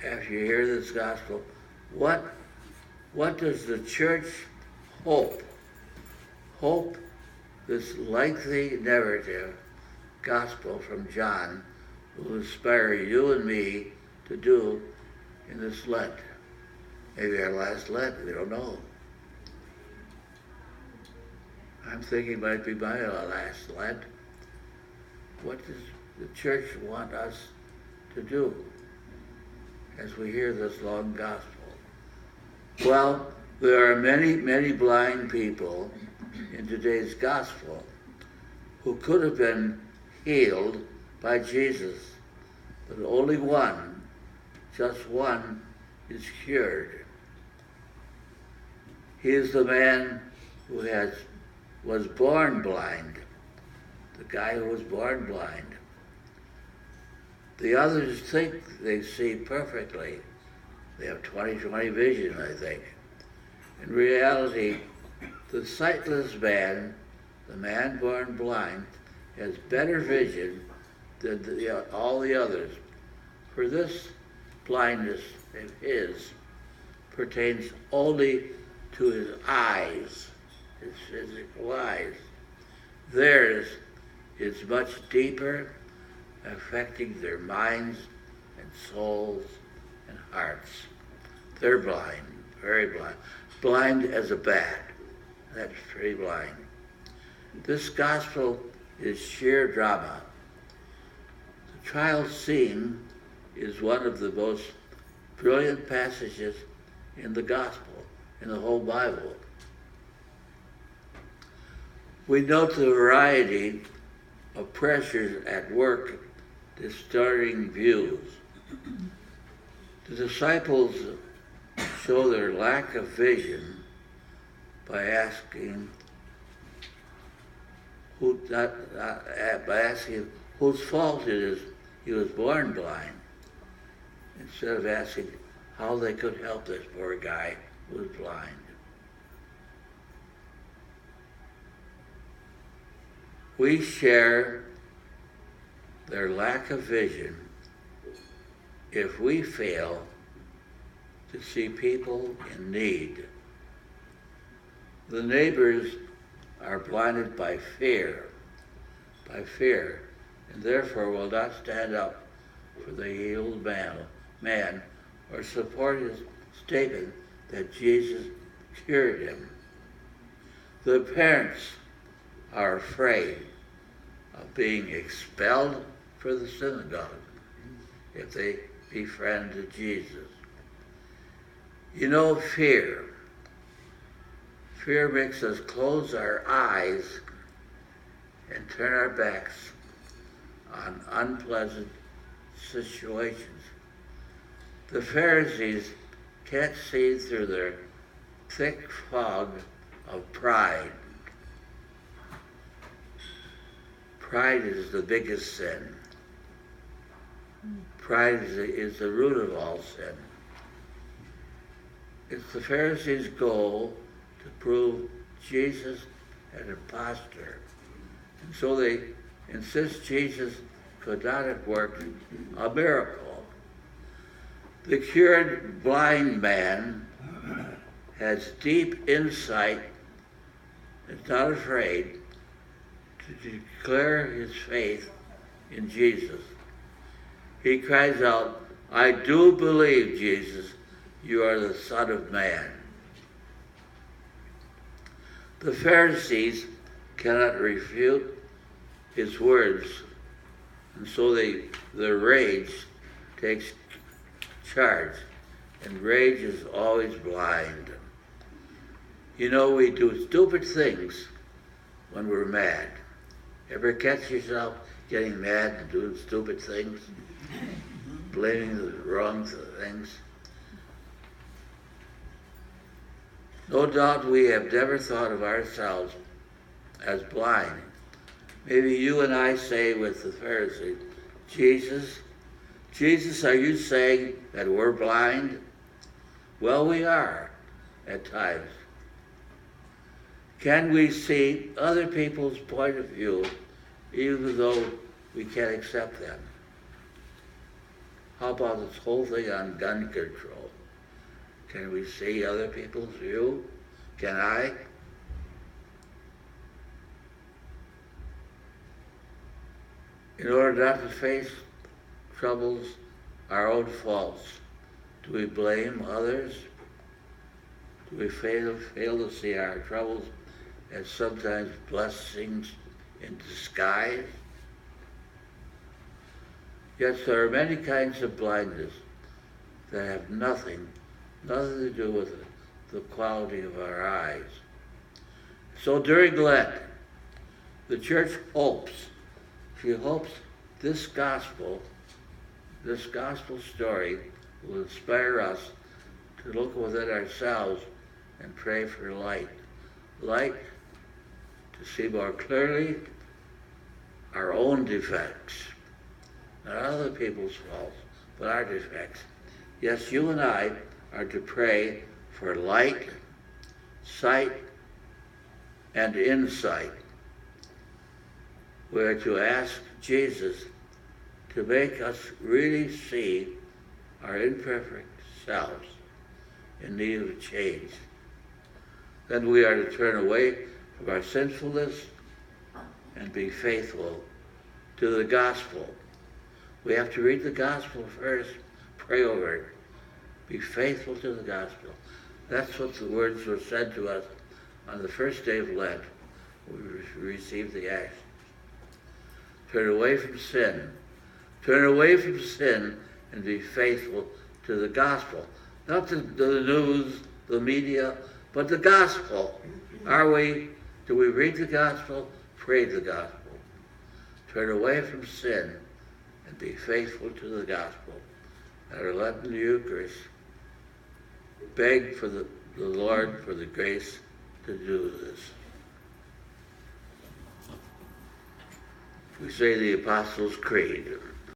after you hear this gospel, what does the church hope? Hope this lengthy narrative gospel from John will inspire you and me to do in this Lent. Maybe our last Lent, we don't know. I'm thinking it might be my last Lent. What does the church want us to do as we hear this long gospel? Well, there are many, many blind people in today's gospel who could have been healed by Jesus, but only one, just one, is cured. He is the man who was born blind, the guy who was born blind. The others think they see perfectly. They have 20/20 vision, I think. In reality, the sightless man, the man born blind, has better vision than all the others. For this blindness of his pertains only to his eyes, his physical eyes. Theirs is much deeper, affecting their minds and souls and hearts. They're blind, very blind. Blind as a bat. That's pretty blind. This gospel is sheer drama. The child scene is one of the most brilliant passages in the gospel, in the whole Bible. We note the variety of pressures at work distorting views. The disciples show their lack of vision by asking whose fault it is he was born blind, instead of asking how they could help this poor guy who was blind. We share their lack of vision if we fail to see people in need. The neighbors are blinded by fear, and therefore will not stand up for the healed man or support his statement that Jesus cured him. The parents are afraid of being expelled from the synagogue if they befriend Jesus. You know, fear makes us close our eyes and turn our backs on unpleasant situations. The Pharisees can't see through their thick fog of pride. Pride is the biggest sin. Pride is the root of all sin. It's the Pharisees' goal to prove Jesus an impostor. And so they insist Jesus could not have worked a miracle. The cured blind man has deep insight and is not afraid to declare his faith in Jesus. He cries out, "I do believe, Jesus, you are the Son of Man." The Pharisees cannot refute his words, and so their rage takes charge, and rage is always blind. You know, we do stupid things when we're mad. Ever catch yourself getting mad and doing stupid things? Blaming the wrong things? No doubt we have never thought of ourselves as blind. Maybe you and I say with the Pharisees, Jesus, are you saying that we're blind? Well, we are at times. Can we see other people's point of view even though we can't accept them? How about this whole thing on gun control? Can we see other people's view? Can I? In order not to face troubles, our own faults, do we blame others? Do we fail to see our troubles as sometimes blessings in disguise? Yes, there are many kinds of blindness that have nothing to do with the quality of our eyes. So during Lent, the church hopes, she hopes this gospel story will inspire us to look within ourselves and pray for light. Light to see more clearly our own defects, not other people's faults, but our defects. Yes, you and I are to pray for light, sight, and insight. We're to ask Jesus to make us really see our imperfect selves in need of change. Then we are to turn away from our sinfulness and be faithful to the gospel. We have to read the gospel first, pray over it, be faithful to the gospel. That's what the words were said to us on the first day of Lent. We received the action. Turn away from sin. Turn away from sin and be faithful to the gospel. Not the news, the media, but the gospel. Do we read the gospel? Pray the gospel. Turn away from sin and be faithful to the gospel. At our Lenten Eucharist, beg for the Lord for the grace to do this. We say the Apostles' Creed.